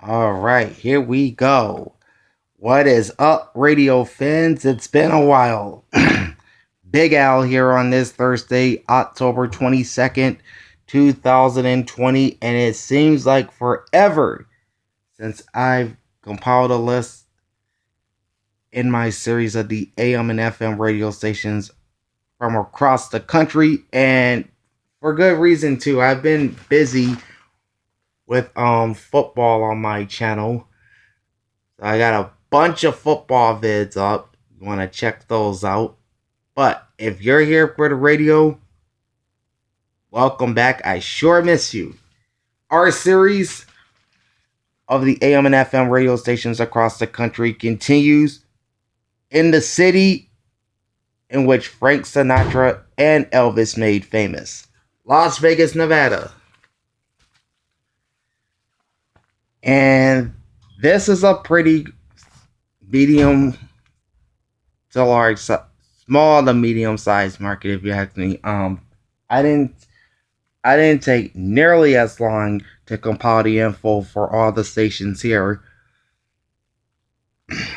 All right, here we go. What is up, radio fans? It's been a while. Big Al here on this Thursday, October 22nd, 2020, and it seems like forever since I've compiled a list in my series of the AM and FM radio stations from across the country, and for good reason too. I've been busy with football on my channel. So I got a bunch of football vids up. You want to check those out. But if you're here for the radio, welcome back. I sure miss you. Our series of the AM and FM radio stations across the country continues in the city in which Frank Sinatra and Elvis made famous, Las Vegas, Nevada. And this is a pretty medium to large, small to medium sized market, if you ask me. I didn't take nearly as long to compile the info for all the stations here. Because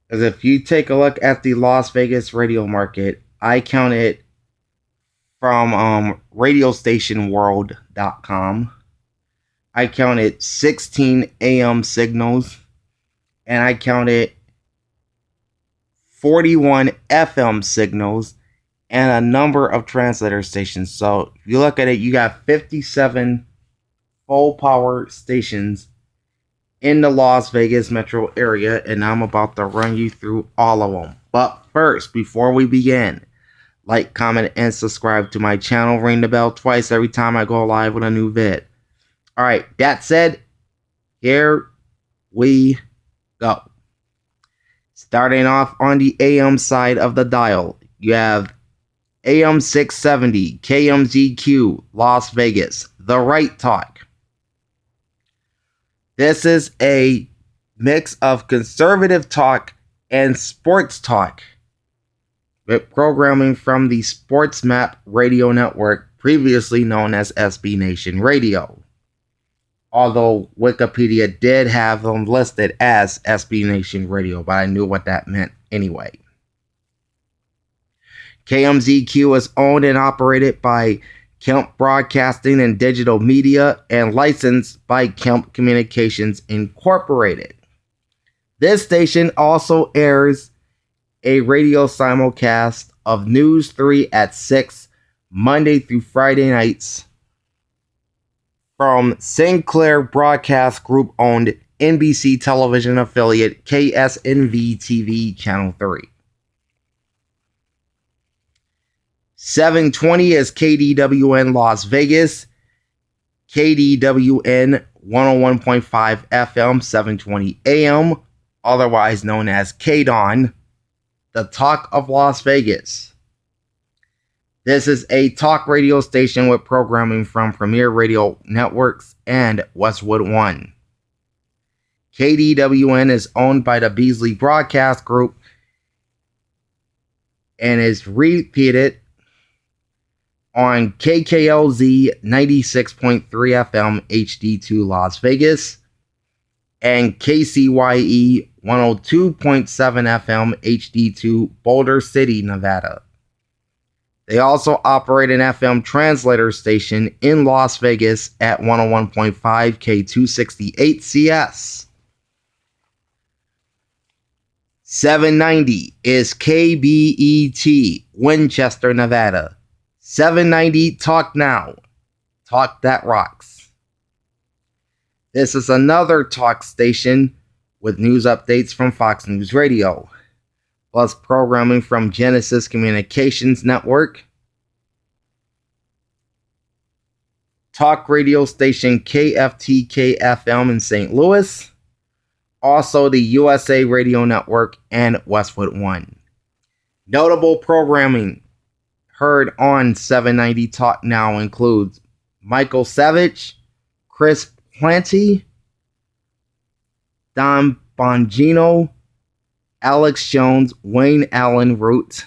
if you take a look at the Las Vegas radio market, I counted from radiostationworld.com. I counted 16 AM signals, and I counted 41 FM signals, and a number of translator stations. So if you look at it, you got 57 full power stations in the Las Vegas metro area, and I'm about to run you through all of them. But first, before we begin, like, comment, and subscribe to my channel. Ring the bell twice every time I go live with a new vid. Alright, that said, here we go. Starting off on the AM side of the dial, you have AM 670, KMZQ, Las Vegas, The Right Talk. This is a mix of conservative talk and sports talk, with programming from the Sports Map Radio Network, previously known as SB Nation Radio. Although Wikipedia did have them listed as SB Nation Radio, but I knew what that meant anyway. KMZQ is owned and operated by Kemp Broadcasting and Digital Media and licensed by Kemp Communications Incorporated. This station also airs a radio simulcast of News 3 at 6 Monday through Friday nights from Sinclair Broadcast Group owned NBC television affiliate KSNV TV Channel 3. 720 is KDWN Las Vegas, KDWN 101.5 FM 720 AM, otherwise known as KDON, the Talk of Las Vegas. This is a talk radio station with programming from Premier Radio Networks and Westwood One. KDWN is owned by the Beasley Broadcast Group and is repeated on KKLZ 96.3 FM HD2 Las Vegas and KCYE 102.7 FM HD2 Boulder City, Nevada. They also operate an FM translator station in Las Vegas at 101.5 K268 CS. 790 is KBET, Winchester, Nevada. 790 Talk Now, Talk That Rocks. This is another talk station with news updates from Fox News Radio, plus programming from Genesis Communications Network, talk radio station KFTK-FM in St. Louis, also the USA Radio Network and Westwood One. Notable programming heard on 790 Talk Now includes Michael Savage, Chris Planty, Don Bongino, Alex Jones, Wayne Allen Root,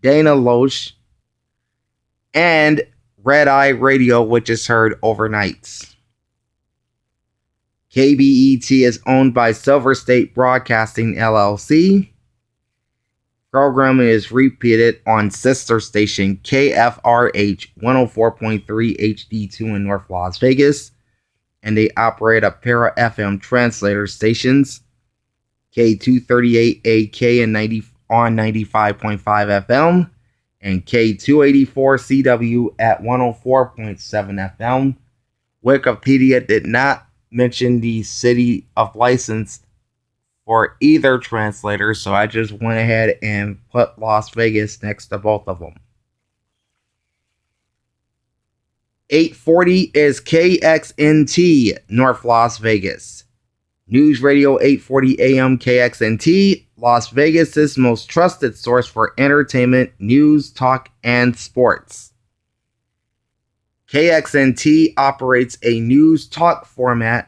Dana Loesch, and Red Eye Radio, which is heard overnights. KBET is owned by Silver State Broadcasting, LLC. Programming is repeated on sister station KFRH 104.3 HD2 in North Las Vegas, and they operate a pair of FM translator stations, K238AK and 95.5 FM, and K284CW at 104.7 FM. Wikipedia did not mention the city of license for either translator, so I just went ahead and put Las Vegas next to both of them. 840 is KXNT, North Las Vegas. News Radio 840 AM KXNT, Las Vegas's most trusted source for entertainment, news, talk, and sports. KXNT operates a news talk format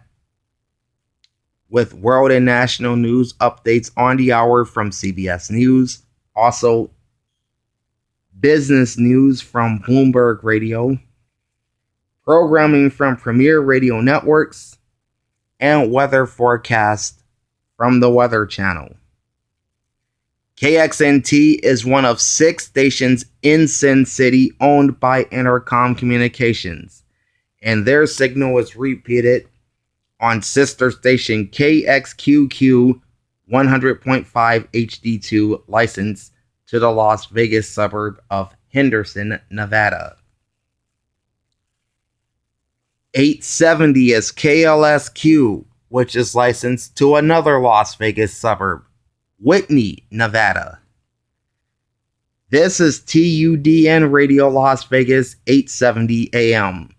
with world and national news updates on the hour from CBS News. Also, business news from Bloomberg Radio, programming from Premier Radio Networks, and weather forecast from the Weather Channel. KXNT is one of 6 stations in Sin City owned by Intercom Communications, and their signal is repeated on sister station KXQQ 100.5 HD2, licensed to the Las Vegas suburb of Henderson, Nevada. 870 is KLSQ, which is licensed to another Las Vegas suburb, Whitney, Nevada. This is TUDN Radio Las Vegas 870 AM.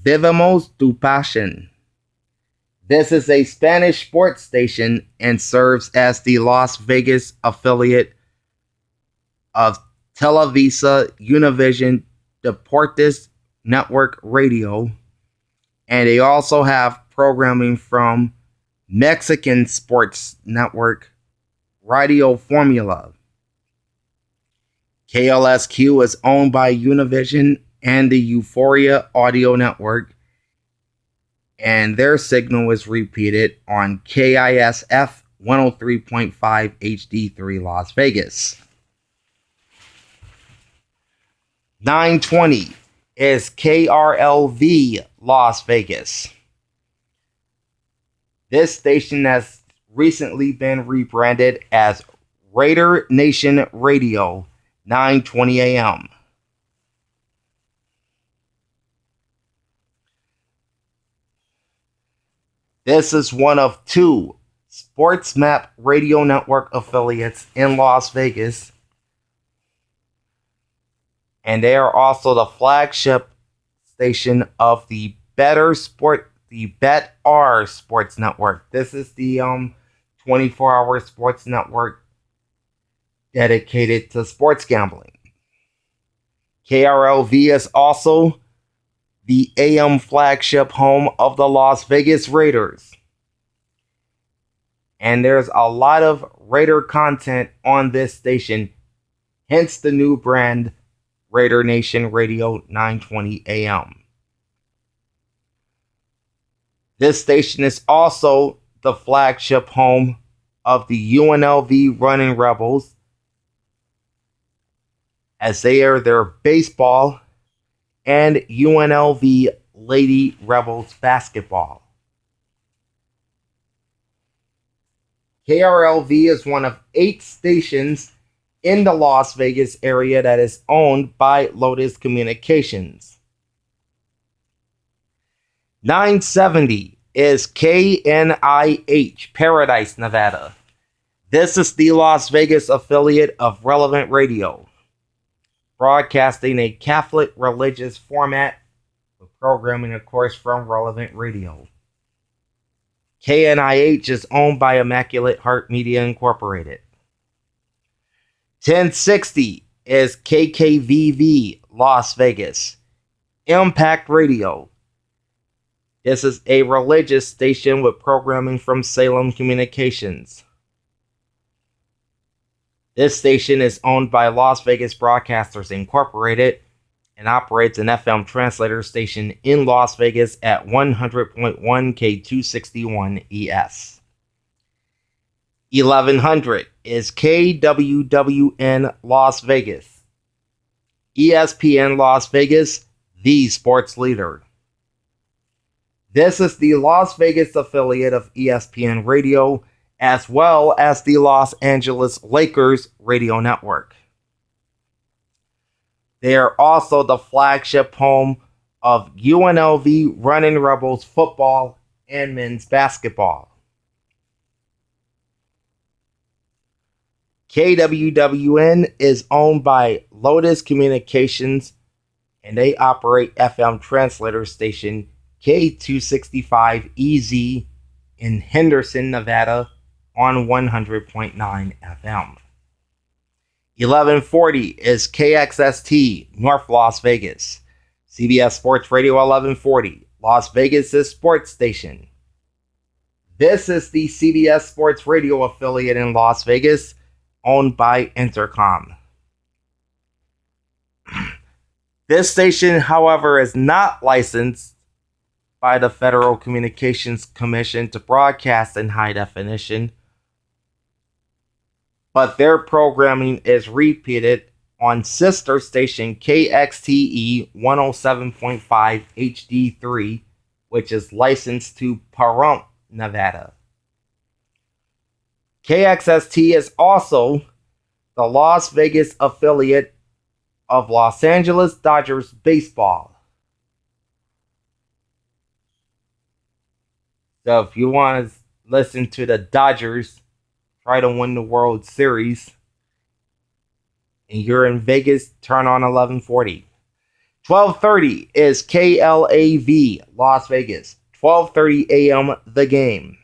Vivimos tu Pasión. This is a Spanish sports station and serves as the Las Vegas affiliate of Televisa Univision Deportes Network Radio, and they also have programming from Mexican Sports Network Radio Formula. KLSQ is owned by Univision and the Euphoria Audio Network, and their signal is repeated on KISF 103.5 HD3 Las Vegas. 920 is KRLV Las Vegas. This station has recently been rebranded as Raider Nation Radio 920 AM. This is one of 2 SportsMap Radio Network affiliates in Las Vegas, and they are also the flagship station of the BetR Sports Network. This is the 24-hour sports network dedicated to sports gambling. KRLV is also the AM flagship home of the Las Vegas Raiders. And there's a lot of Raider content on this station, hence the new brand Raider Nation Radio 920 AM. This station is also the flagship home of the UNLV Running Rebels, as they air their baseball and UNLV Lady Rebels basketball. KRLV is one of 8 stations in the Las Vegas area that is owned by Lotus Communications. 970 is KNIH, Paradise, Nevada. This is the Las Vegas affiliate of Relevant Radio, broadcasting a Catholic religious format with programming, of course, from Relevant Radio. KNIH is owned by Immaculate Heart Media Incorporated. 1060 is KKVV, Las Vegas, Impact Radio. This is a religious station with programming from Salem Communications. This station is owned by Las Vegas Broadcasters Incorporated, and operates an FM translator station in Las Vegas at 100.1 K261 ES. 1100 is KWWN Las Vegas. ESPN Las Vegas, the sports leader. This is the Las Vegas affiliate of ESPN Radio, as well as the Los Angeles Lakers radio network. They are also the flagship home of UNLV Runnin' Rebels football and men's basketball. KWWN is owned by Lotus Communications, and they operate FM translator station K265EZ in Henderson, Nevada on 100.9 FM. 1140 is KXST, North Las Vegas. CBS Sports Radio 1140, Las Vegas' sports station. This is the CBS Sports Radio affiliate in Las Vegas, owned by Intercom. This station, however, is not licensed by the Federal Communications Commission to broadcast in high definition, but their programming is repeated on sister station KXTE 107.5 HD3, which is licensed to Pahrump, Nevada. KXST is also the Las Vegas affiliate of Los Angeles Dodgers baseball. So if you want to listen to the Dodgers try to win the World Series, and you're in Vegas, turn on 1140. 1230 is KLAV, Las Vegas. 12:30 a.m. The Game.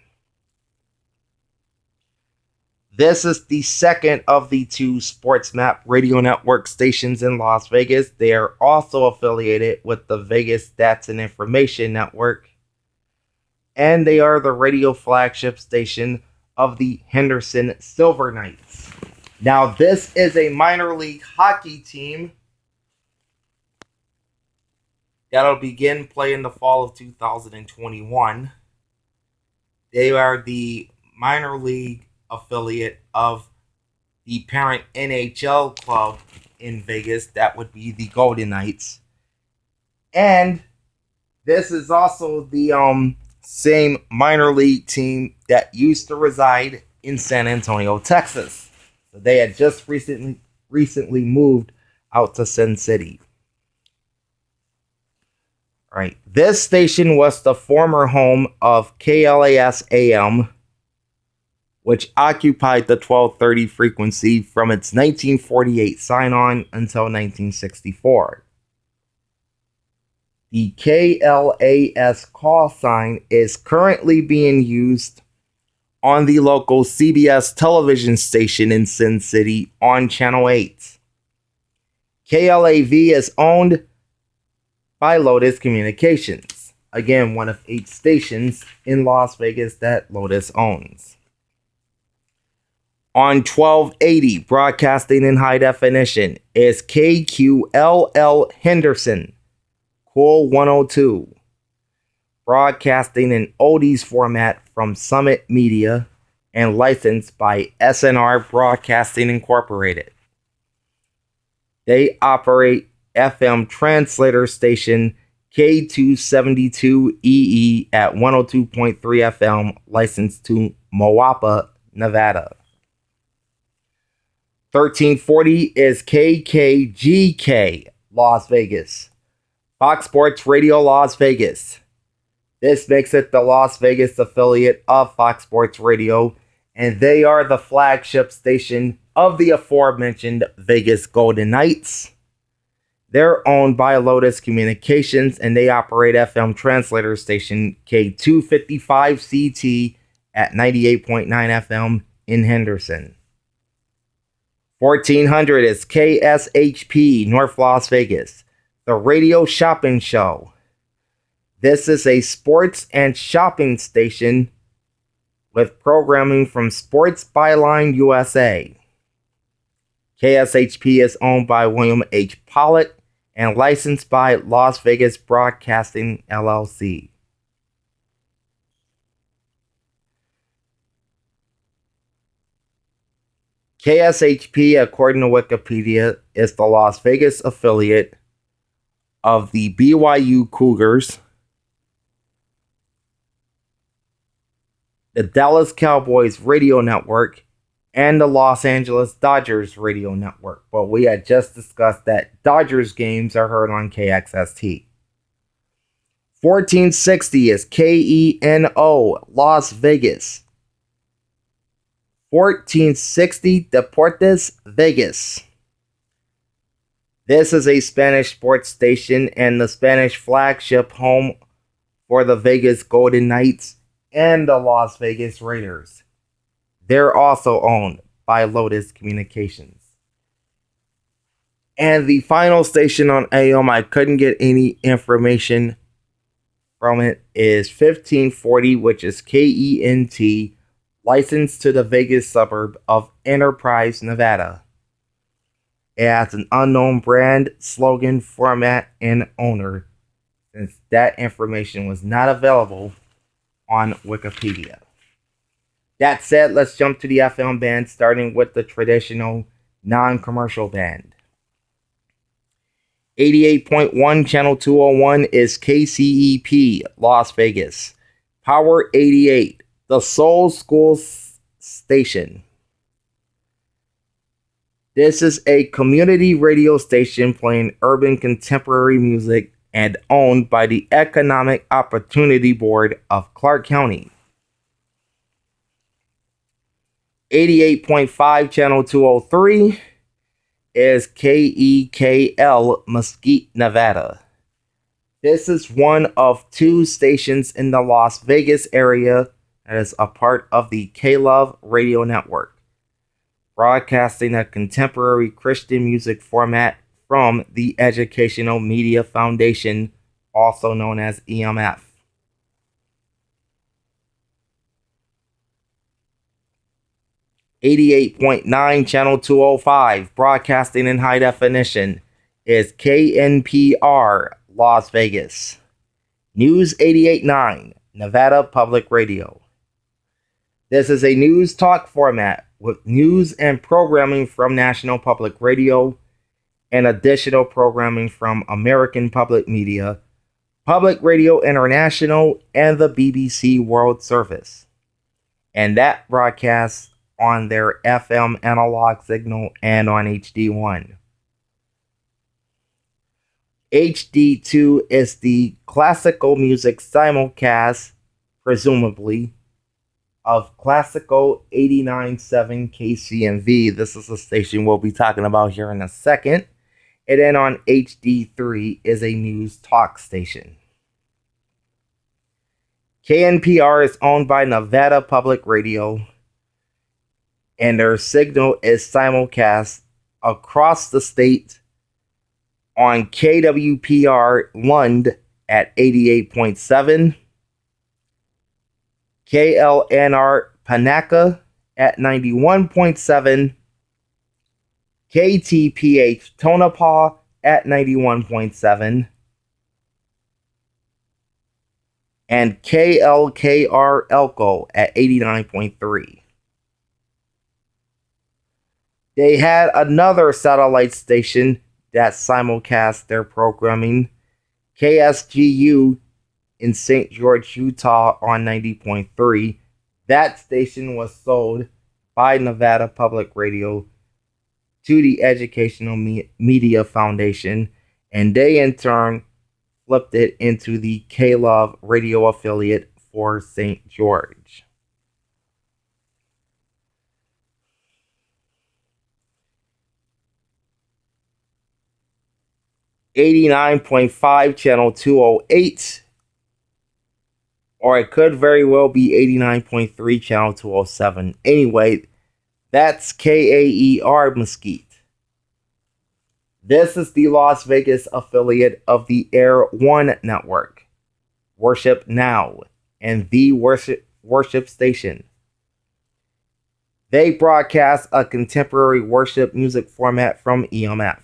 This is the second of the two SportsMap radio network stations in Las Vegas. They are also affiliated with the Vegas Stats and Information Network, and they are the radio flagship station of the Henderson Silver Knights. Now, this is a minor league hockey team that'll begin play in the fall of 2021. They are the minor league affiliate of the parent NHL club in Vegas. That would be the Golden Knights. And this is also the same minor league team that used to reside in San Antonio, Texas. So they had just recently moved out to Sin City. All right, this station was the former home of KLAS AM, which occupied the 1230 frequency from its 1948 sign-on until 1964. The KLAS call sign is currently being used on the local CBS television station in Sin City on Channel 8. KLAV is owned by Lotus Communications. Again, one of 8 stations in Las Vegas that Lotus owns. On 1280, broadcasting in high definition, is KQLL Henderson, Cool 102. Broadcasting in oldies format from Summit Media and licensed by SNR Broadcasting Incorporated. They operate FM translator station K272EE at 102.3 FM, licensed to Moapa, Nevada. 1340 is KKGK, Las Vegas. Fox Sports Radio Las Vegas. This makes it the Las Vegas affiliate of Fox Sports Radio, and they are the flagship station of the aforementioned Vegas Golden Knights. They're owned by Lotus Communications, and they operate FM translator station K255CT at 98.9 FM in Henderson. 1400 is KSHP, North Las Vegas, the Radio Shopping Show. This is a sports and shopping station with programming from Sports Byline USA. KSHP is owned by William H. Pollitt, and licensed by Las Vegas Broadcasting LLC. KSHP, according to Wikipedia, is the Las Vegas affiliate of the BYU Cougars, the Dallas Cowboys radio network, and the Los Angeles Dodgers radio network. But we had just discussed that Dodgers games are heard on KXST. 1460 is KENO, Las Vegas. 1460 Deportes Vegas. This is a Spanish sports station and the Spanish flagship home for the Vegas Golden Knights and the Las Vegas Raiders. They're also owned by Lotus Communications. And the final station on AM, I couldn't get any information from it, is 1540, which is KENT, licensed to the Vegas suburb of Enterprise, Nevada. It has an unknown brand, slogan, format, and owner, since that information was not available on Wikipedia. That said, let's jump to the FM band, starting with the traditional non-commercial band. 88.1 Channel 201 is KCEP, Las Vegas. Power 88, the Soul School station. This is a community radio station playing urban contemporary music and owned by the Economic Opportunity Board of Clark County. 88.5 Channel 203 is KEKL, Mesquite, Nevada. This is one of two stations in the Las Vegas area that is a part of the K-Love Radio Network, broadcasting a contemporary Christian music format from the Educational Media Foundation, also known as EMF. 88.9 Channel 205, broadcasting in high definition, is KNPR, Las Vegas. News 88.9, Nevada Public Radio. This is a news talk format with news and programming from National Public Radio and additional programming from American Public Media, Public Radio International, and the BBC World Service. And that broadcasts on their FM analog signal and on HD1. HD2 is the classical music simulcast, presumably, of Classical 89.7 KCMV. This is a station we'll be talking about here in a second. And then on HD3 is a news talk station. KNPR is owned by Nevada Public Radio, and their signal is simulcast across the state on KWPR Lund at 88.7, KLNR Panaca at 91.7, KTPH Tonopah at 91.7, and KLKR Elko at 89.3. They had another satellite station that simulcast their programming, KSGU in St. George, Utah on 90.3. That station was sold by Nevada Public Radio to the Educational Media Foundation, and they in turn flipped it into the K-Love radio affiliate for St. George. .5 Channel 208, or it could very well be 89.3 Channel 207. Anyway, that's KAER Mesquite. This is the Las Vegas affiliate of the Air One Network, Worship Now, and the Worship Station. They broadcast a contemporary worship music format from EMF.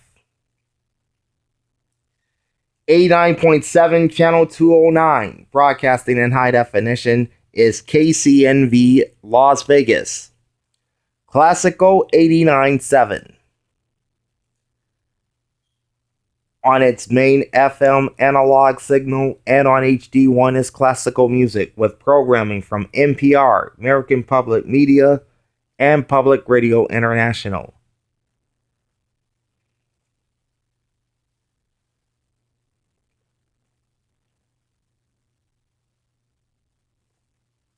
89.7 Channel 209, broadcasting in high definition, is KCNV Las Vegas. Classical 89.7. On its main FM analog signal and on HD1 is classical music with programming from NPR, American Public Media, and Public Radio International.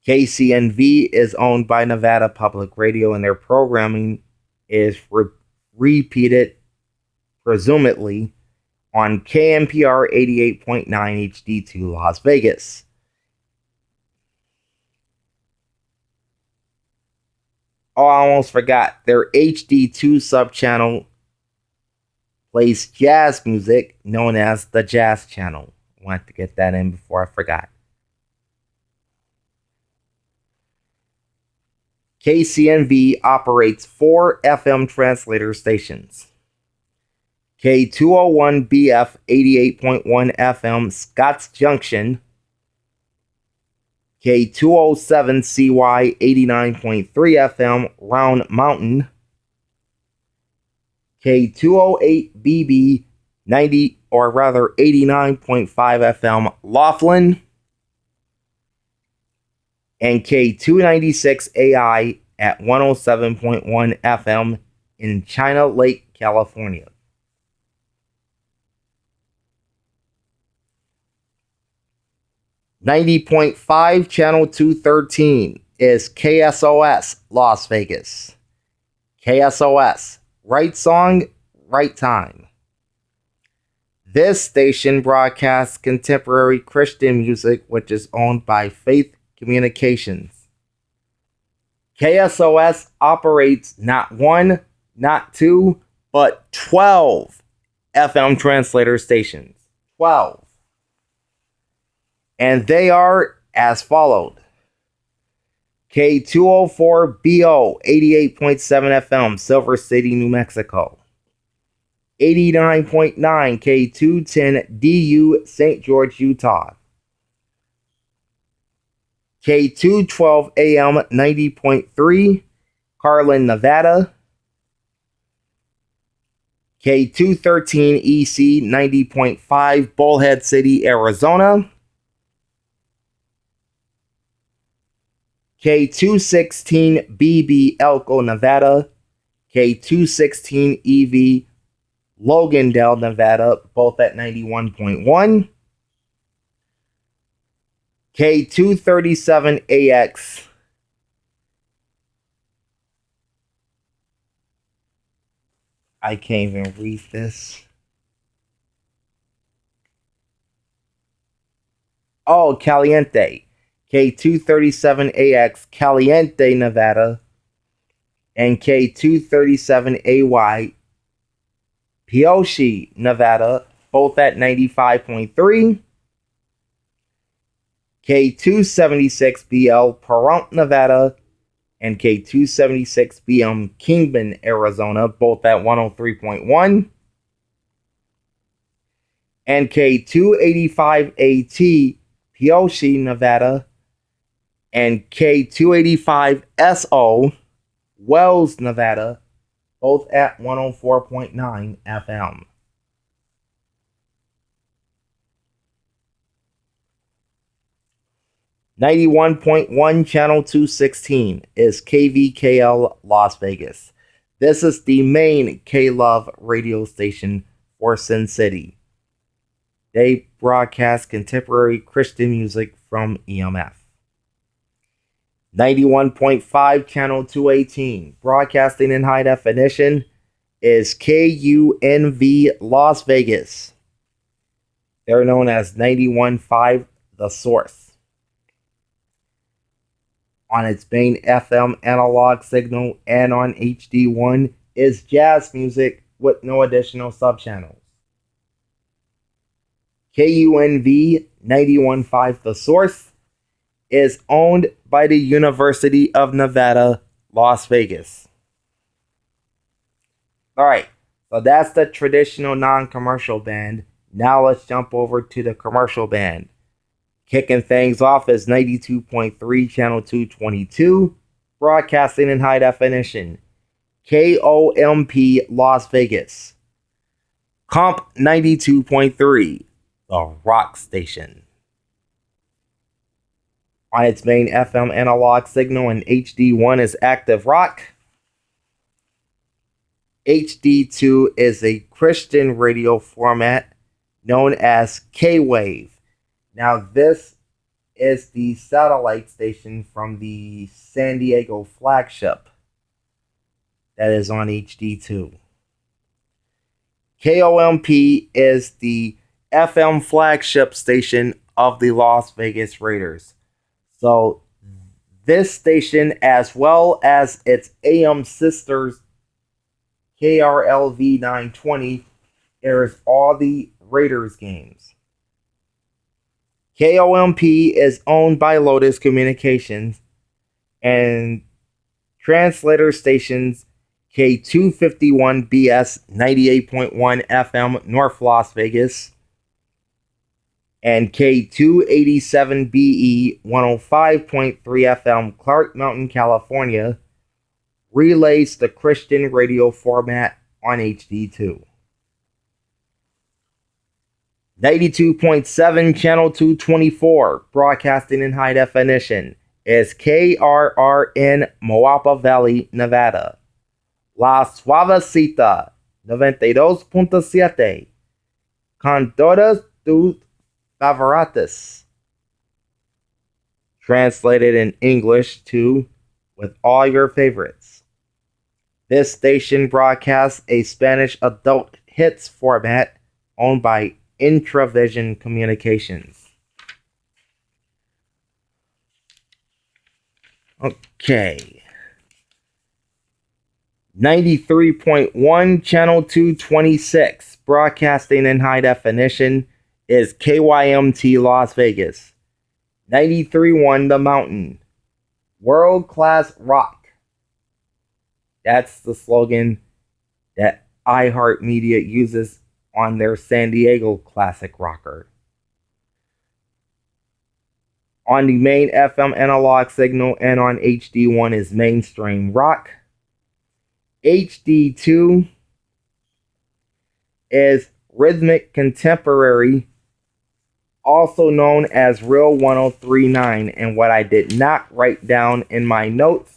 KCNV is owned by Nevada Public Radio, and their programming is repeated, presumably, on KNPR 88.9 HD2 Las Vegas. Oh, I almost forgot. Their HD2 subchannel plays jazz music known as the Jazz Channel. Wanted to get that in before I forgot. KCNV operates 4 FM translator stations. K201BF 88.1 FM Scotts Junction, K207CY 89.3 FM Round Mountain, K208BB 89.5 FM Laughlin, and K296AI at 107.1 FM in China Lake, California. 90.5 Channel 213 is KSOS Las Vegas. KSOS, right song, right time. This station broadcasts contemporary Christian music, which is owned by Faith Communications. KSOS operates not 1, not 2, but 12 FM translator stations. 12. And they are as followed. K204BO 88.7 FM Silver City, New Mexico. 89.9 K210DU St. George, Utah. K212 AM 90.3 Carlin, Nevada. K213 EC 90.5 Bullhead City, Arizona. K216BB Elko, Nevada. K216 EV Logandale, Nevada, both at 91.1. K237AX I can't even read this. Oh, Caliente. K237AX Caliente, Nevada. And K237AY Pioche, Nevada, both at 95.3. K276BL Pahrump, Nevada, and K276BM Kingman, Arizona, both at 103.1. And K285AT Pioche, Nevada, and K285SO Wells, Nevada, both at 104.9 FM. .1 Channel 216 is KVKL Las Vegas. This is the main K-Love radio station for Sin City. They broadcast contemporary Christian music from EMF. 91.5 Channel 218, broadcasting in high definition, is KUNV Las Vegas. They're known as 91.5 The Source. On its main FM analog signal and on HD1 is jazz music with no additional subchannels. KUNV 91.5 The Source is owned by the University of Nevada, Las Vegas. Alright, so that's the traditional non-commercial band. Now let's jump over to the commercial band. Kicking things off is 92.3 Channel 222, broadcasting in high definition. KOMP Las Vegas. Comp 92.3, the rock station. On its main FM analog signal in HD1 is Active Rock. HD2 is a Christian radio format known as K-Wave. Now this is the satellite station from the San Diego flagship that is on HD2. KOMP is the FM flagship station of the Las Vegas Raiders. So this station, as well as its AM sisters KRLV 920, airs all the Raiders games. KOMP is owned by Lotus Communications and translator stations K251BS 98.1 FM North Las Vegas and K287BE 105.3 FM Clark Mountain, California relays the Christian radio format on HD2. 92.7 Channel 224, broadcasting in high definition, is KRRN Moapa Valley, Nevada. La Suavecita 92.7, con todas tus favoritas. Translated in English to with all your favorites. This station broadcasts a Spanish adult hits format owned by Intravision Communications. Okay. 93.1 Channel 226, broadcasting in high definition, is KYMT Las Vegas. 93.1 The Mountain. World Class Rock. That's the slogan that iHeartMedia uses on their San Diego classic rocker. On the main FM analog signal and on HD1 is Mainstream Rock. HD2 is Rhythmic Contemporary, also known as Real 1039. And what I did not write down in my notes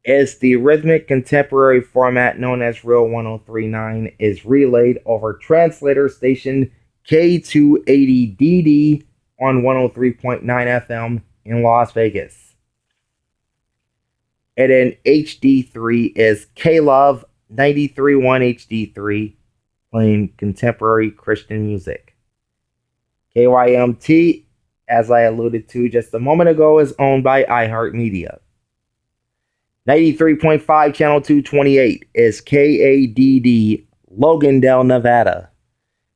is the Rhythmic Contemporary format known as Real 1039 is relayed over translator station K280DD on 103.9 FM in Las Vegas. And then HD3 is K-Love 93.1 HD3, playing contemporary Christian music. KYMT, as I alluded to just a moment ago, is owned by iHeartMedia. 93.5 Channel 228 is KADD Logandale, Nevada.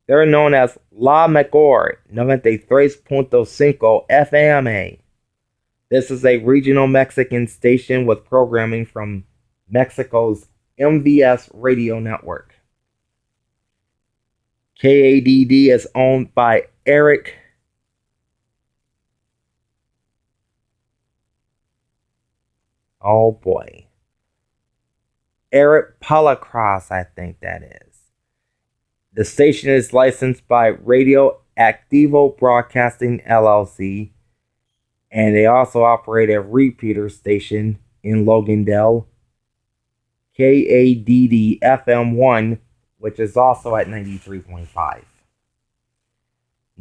They're known as La Mejor 93.5 FM. This is a regional Mexican station with programming from Mexico's MVS radio network. KADD is owned by Eric Palacross, I think that is. The station is licensed by Radio Activo Broadcasting LLC, and they also operate a repeater station in Logandale, KADD FM1, which is also at 93.5.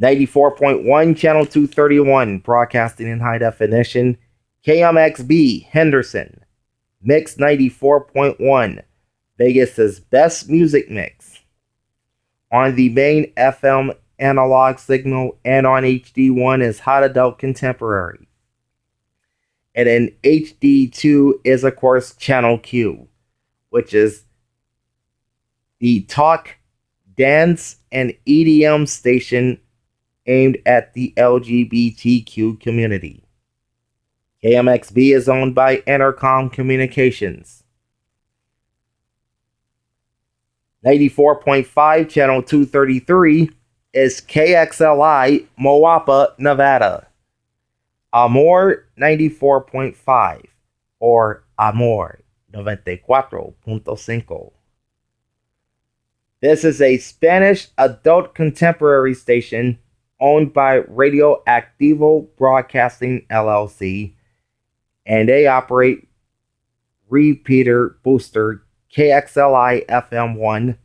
94.1 Channel 231, broadcasting in high definition, KMXB Henderson, Mix 94.1, Vegas' best music mix. On the main FM analog signal and on HD1 is Hot Adult Contemporary. And then HD2 is, of course, Channel Q, which is the talk, dance, and EDM station aimed at the LGBTQ community. KMXB is owned by Entercom Communications. 94.5, channel 233 is KXLI, Moapa, Nevada. Amor 94.5 or Amor 94.5. This is a Spanish adult contemporary station owned by Radio Activo Broadcasting LLC, and they operate repeater booster KXLI FM1,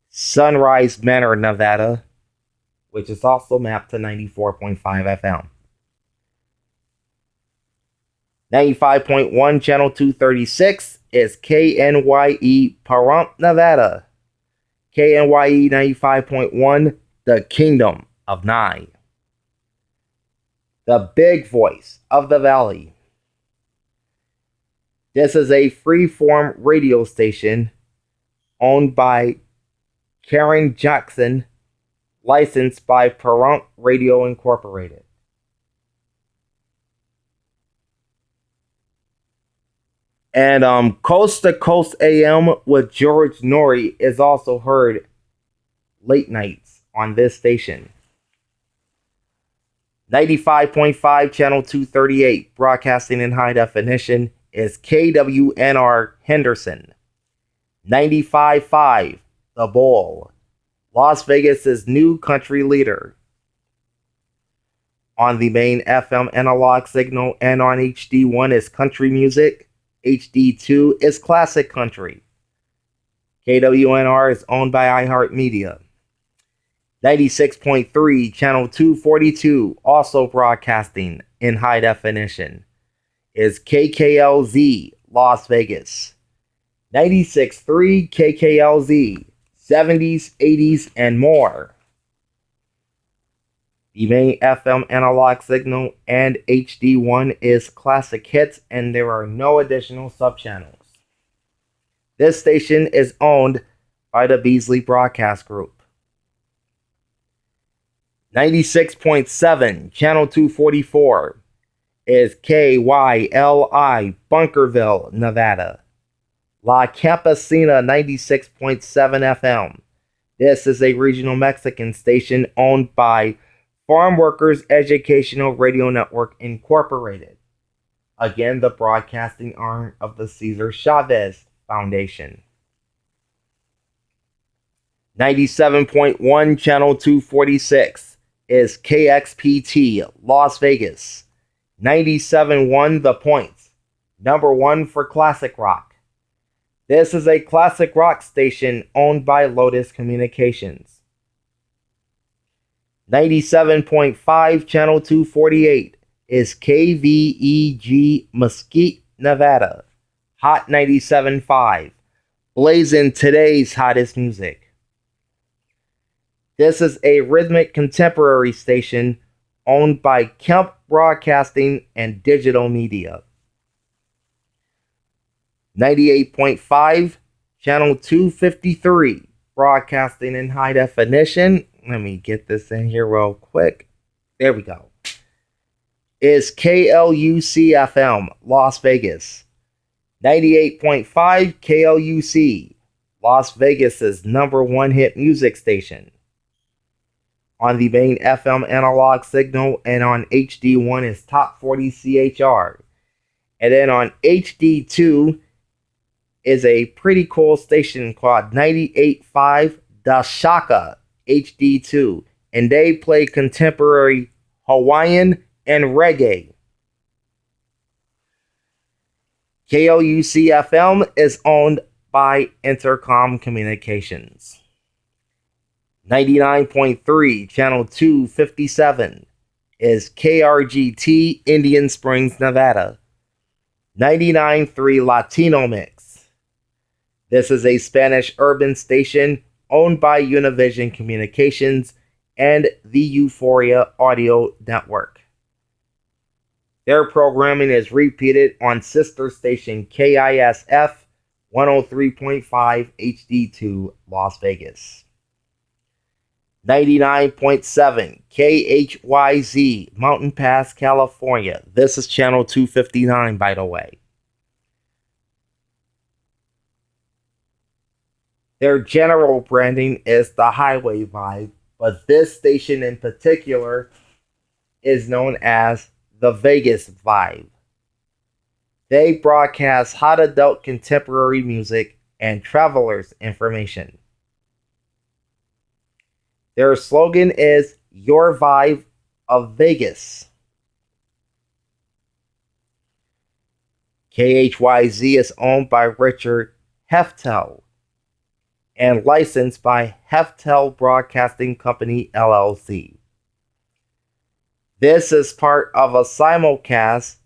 Sunrise Manor, Nevada, which is also mapped to 94.5 FM. 95.1, channel 236 is KNYE Pahrump, Nevada. KNYE 95.1, the Kingdom of Nye. The Big Voice of the Valley. This is a free-form radio station owned by Karen Jackson, licensed by Pahrump Radio Incorporated. And Coast to Coast AM with George Noory is also heard late nights on this station. 95.5, channel 238, broadcasting in high definition, is KWNR Henderson. 95.5, The Bull, Las Vegas's new country leader. On the main FM analog signal and on HD1 is country music. HD2 is classic country. KWNR is owned by iHeartMedia. 96.3, channel 242, also broadcasting in high definition, is KKLZ, Las Vegas. 96.3 KKLZ, 70s, 80s, and more. The main FM analog signal and HD1 is classic hits, and there are no additional subchannels. This station is owned by the Beasley Broadcast Group. 96.7, channel 244, is KYLI, Bunkerville, Nevada. La Campesina 96.7 FM. This is a regional Mexican station owned by Farm Workers Educational Radio Network Incorporated. Again, the broadcasting arm of the Cesar Chavez Foundation. 97.1, channel 246 is KXPT, Las Vegas. 97.1 The Points, number one for classic rock. This is a classic rock station owned by Lotus Communications. 97.5, channel 248 is KVEG Mesquite, Nevada. Hot 97.5, blazing today's hottest music. This is a rhythmic contemporary station owned by Kemp Broadcasting and Digital Media. 98.5, channel 253, broadcasting in high definition. Let me get this in here real quick. There we go. Is KLUC-FM, Las Vegas. 98.5 KLUC, Las Vegas's number one hit music station. On the main FM analog signal and on HD1 is Top 40 CHR. And then on HD2 is a pretty cool station called 98.5 Da Shaka HD2, and they play contemporary Hawaiian and reggae. KLUC-FM is owned by Intercom Communications. 99.3, channel 257 is KRGT, Indian Springs, Nevada. 99.3 Latino Mix. This is a Spanish urban station owned by Univision Communications and the Euphoria Audio Network. Their programming is repeated on sister station KISF 103.5 HD2 Las Vegas. 99.7 KHYZ Mountain Pass, California. This is channel 259, by the way. Their general branding is the Highway Vibe, but this station in particular is known as the Vegas Vibe. They broadcast hot adult contemporary music and travelers information. Their slogan is Your Vibe of Vegas. KHYZ is owned by Richard Heftel and licensed by Heftel Broadcasting Company LLC. This is part of a simulcast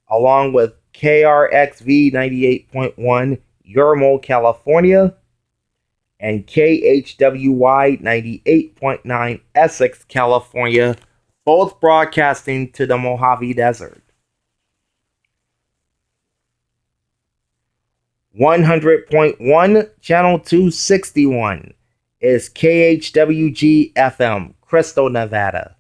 along with KRXV 98.1 Yermo, California, and KHWY 98.9 Essex, California, both broadcasting to the Mojave Desert. 100.1 Channel 261 is KHWG FM, Crystal, Nevada.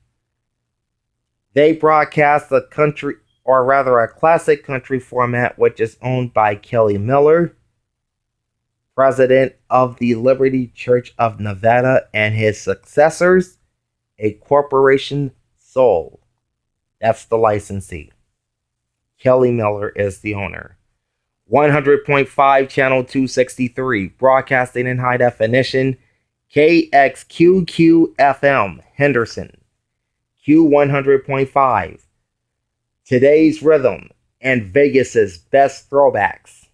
They broadcast a country, or rather a classic country format, which is owned by Kelly Miller, president of the Liberty Church of Nevada, and his successors, a Corporation Soul. That's the licensee. Kelly Miller is the owner. 100.5 Channel 263, broadcasting in high definition, KXQQ FM, Henderson. Q100.5, Today's Rhythm and Vegas's best throwbacks.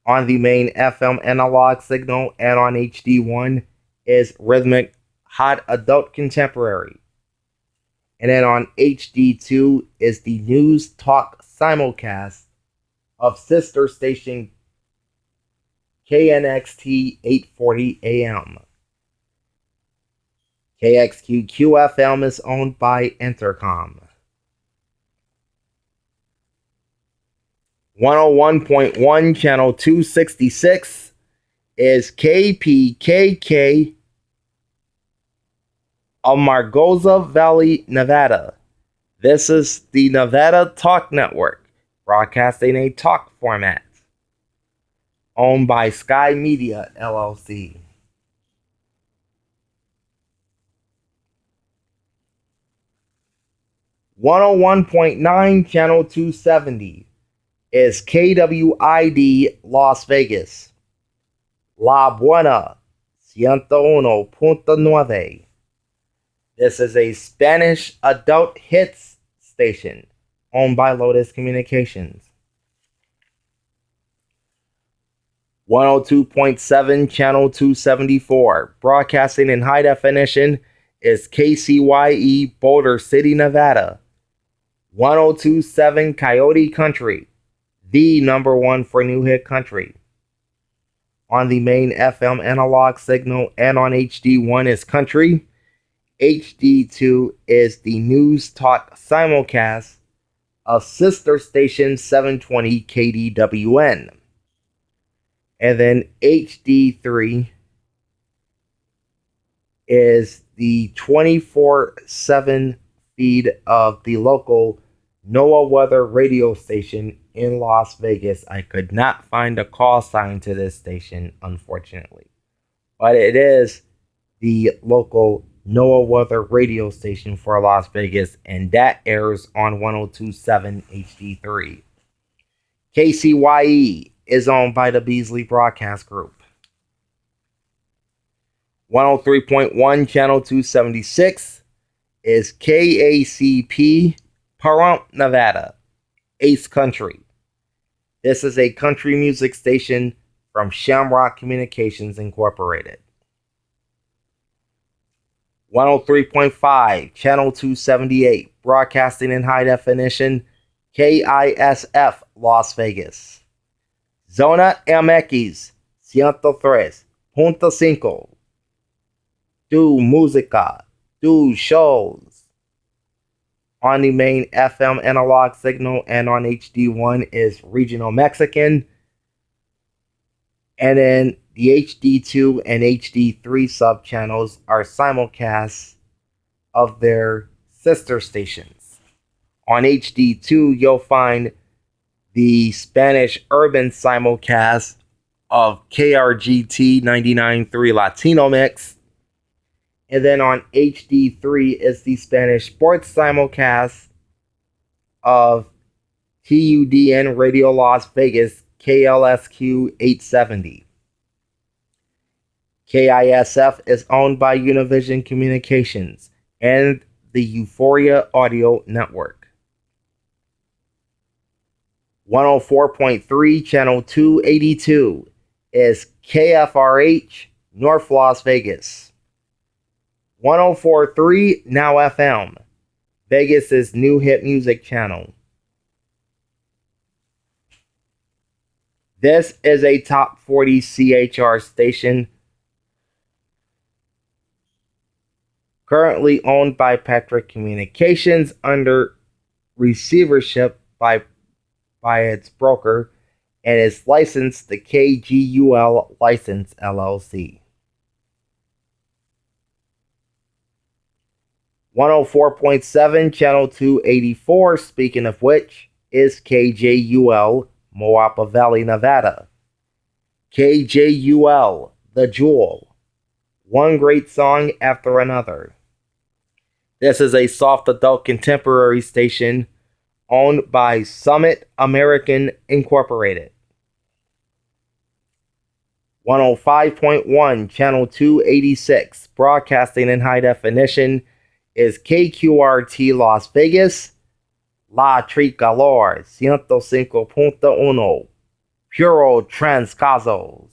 On the main FM analog signal and on HD1 is Rhythmic Hot Adult Contemporary. And then on HD2 is the News Talk simulcast of sister station KNXT 840 AM. KXQQ-FM is owned by Intercom. 101.1 Channel 266 is KPKK of Margosa Valley, Nevada. This is the Nevada Talk Network, broadcasting a talk format, owned by Sky Media, LLC. 101.9 Channel 270 is KWID Las Vegas. La Buena 101.9. This is a Spanish adult hits station owned by Lotus Communications. 102.7 Channel 274, broadcasting in high definition, is KCYE Boulder City, Nevada. 102.7 Coyote Country, the number one for new hit country. On the main FM analog signal and on HD1 is country. HD2 is the News Talk simulcast of sister station 720 KDWN. And then HD3 is the 24/7 feed of the local NOAA weather radio station in Las Vegas. I could not find a call sign to this station, unfortunately. But it is the local NOAA weather radio station for Las Vegas, and that airs on 102.7 HD3. KCYE is owned by the Beasley Broadcast Group. 103.1 Channel 276 is KACP Pahrump, Nevada, Ace Country. This is a country music station from Shamrock Communications Incorporated. 103.5 Channel 278, broadcasting in high definition, KISF Las Vegas. Zona MX 103.5. Tu música, tu shows. On the main FM analog signal and on HD1 is Regional Mexican. And then the HD2 and HD3 sub-channels are simulcasts of their sister stations. On HD2, you'll find the Spanish Urban simulcast of KRGT 99.3 Latino Mix. And then on HD3 is the Spanish sports simulcast of TUDN Radio Las Vegas KLSQ 870. KISF is owned by Univision Communications and the Euphoria Audio Network. 104.3 Channel 282 is KFRH North Las Vegas. 104.3 Now FM, Vegas' new hit music channel. This is a top 40 CHR station currently owned by Patrick Communications under receivership by its broker and is licensed to KGUL License LLC. 104.7 Channel 284, speaking of which, is KJUL Moapa Valley, Nevada. KJUL, The Jewel. One great song after another. This is a soft adult contemporary station owned by Summit American Incorporated. 105.1 Channel 286, broadcasting in high definition, is KQRT Las Vegas, La Tricolor 105.1, Puro Transcazos.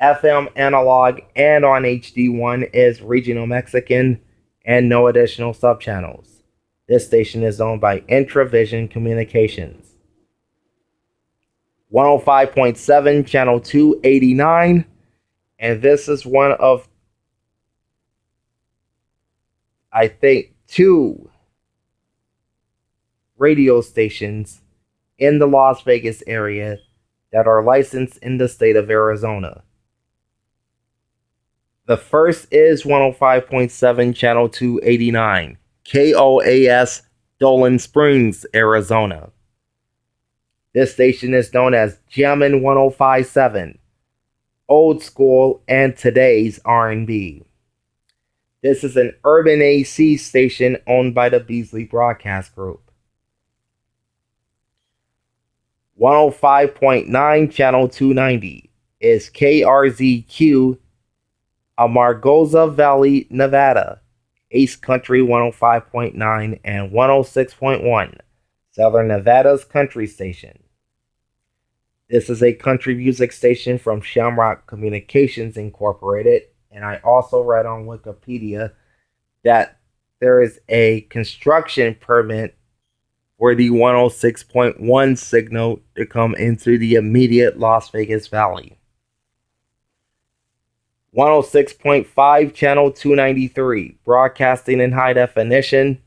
FM analog and on HD1 is Regional Mexican and no additional subchannels. This station is owned by Intravision Communications. 105.7 Channel 289, and this is one of, I think, 2 radio stations in the Las Vegas area that are licensed in the state of Arizona. The first is 105.7 Channel 289, KOAS Dolan Springs, Arizona. This station is known as Jammin' 105.7, old school and today's R&B. This is an urban AC station owned by the Beasley Broadcast Group. 105.9 Channel 290 is KRZQ Amargosa Valley, Nevada. Ace Country 105.9 and 106.1, Southern Nevada's country station. This is a country music station from Shamrock Communications Incorporated, and I also read on Wikipedia that there is a construction permit for the 106.1 signal to come into the immediate Las Vegas Valley. 106.5 Channel 293, broadcasting in high definition,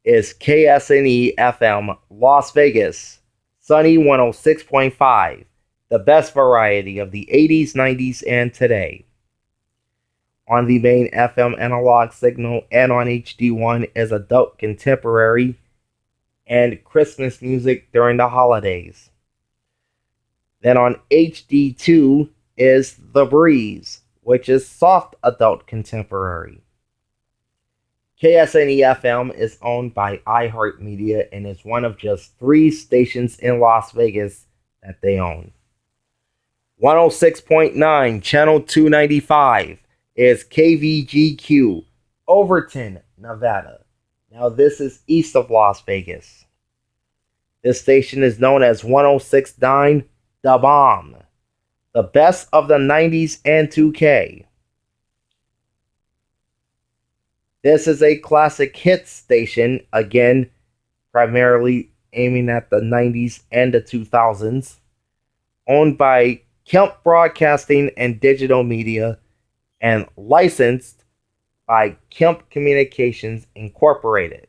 is KSNE FM Las Vegas, Sunny 106.5, the best variety of the 80s, 90s, and today. On the main FM analog signal and on HD1 is adult contemporary and Christmas music during the holidays. Then on HD2 is The Breeze, which is soft adult contemporary. KSNE FM is owned by iHeartMedia and is one of just 3 stations in Las Vegas that they own. 106.9 Channel 295 is KVGQ, Overton, Nevada. Now this is east of Las Vegas. This station is known as 106.9 The Bomb, the best of the 90s and 2K. This is a classic hits station, again, primarily aiming at the 90s and the 2000s, owned by Kemp Broadcasting and Digital Media, and licensed by Kemp Communications Incorporated.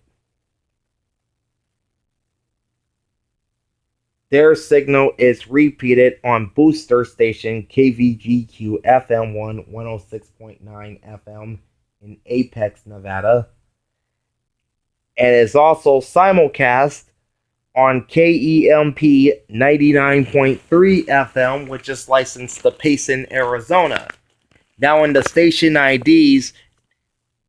Their signal is repeated on booster station KVGQ FM1 106.9 FM in Apex, Nevada, and is also simulcast on KEMP 99.3 FM, which is licensed to Payson, Arizona. Now in the station IDs,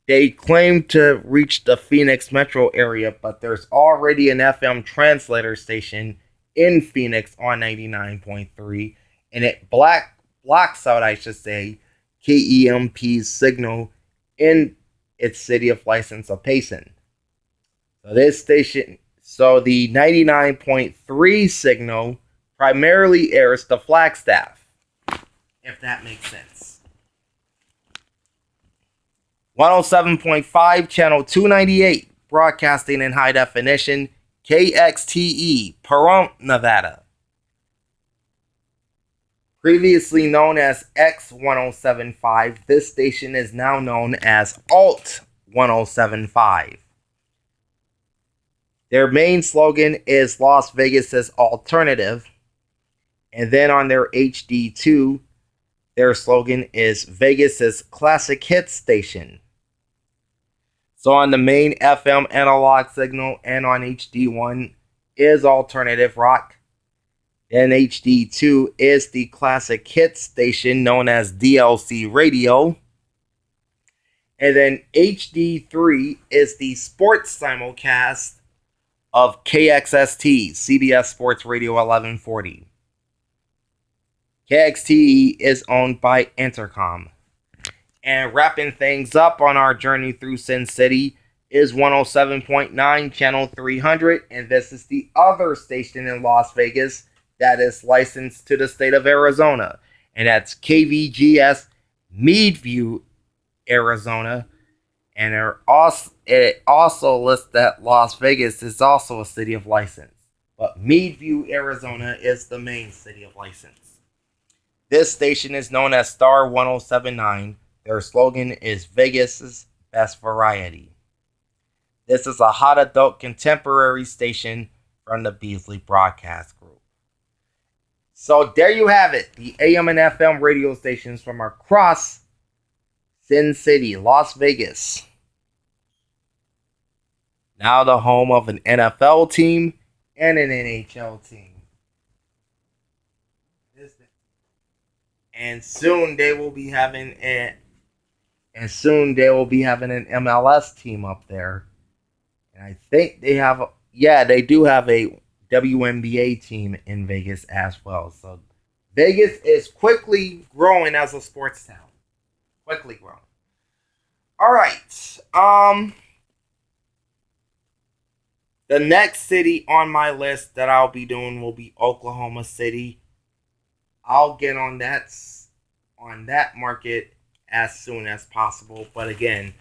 they claim to reach the Phoenix metro area, but there's already an FM translator station in Phoenix on 99.3, and it blocks out, I should say, KEMP's signal in its city of license of Payson. So the 99.3 signal primarily airs to Flagstaff, if that makes sense. 107.5, channel 298, broadcasting in high definition, KXTE, Pahrump, Nevada. Previously known as X1075, this station is now known as Alt 1075. Their main slogan is Las Vegas's Alternative, and then on their HD2, their slogan is Vegas's Classic Hits Station. So on the main FM analog signal and on HD1 is Alternative Rock. Then HD2 is the Classic Hits Station known as DLC Radio. And then HD3 is the sports simulcast of KXST, CBS Sports Radio 1140. KXTE is owned by Intercom. And wrapping things up on our journey through Sin City is 107.9, channel 300, and this is the other station in Las Vegas that is licensed to the state of Arizona, and that's KVGS Meadview, Arizona. And it also lists that Las Vegas is also a city of license. But Meadview, Arizona is the main city of license. This station is known as Star 1079. Their slogan is Vegas's Best Variety. This is a hot adult contemporary station from the Beasley Broadcast Group. So there you have it. The AM and FM radio stations from across Sin City, Las Vegas. Now the home of an NFL team and an NHL team. And soon they will be having an MLS team up there. And I think they do have a WNBA team in Vegas as well. So Vegas is quickly growing as a sports town. Quickly growing. All right. The next city on my list that I'll be doing will be Oklahoma City. I'll get on that market as soon as possible. But again,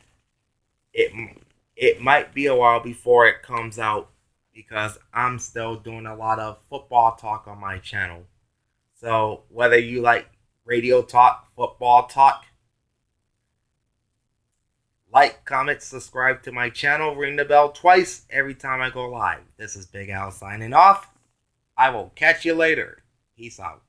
it might be a while before it comes out because I'm still doing a lot of football talk on my channel. So whether you like radio talk, football talk, like, comment, subscribe to my channel, ring the bell twice every time I go live. This is Big Al signing off. I will catch you later. Peace out.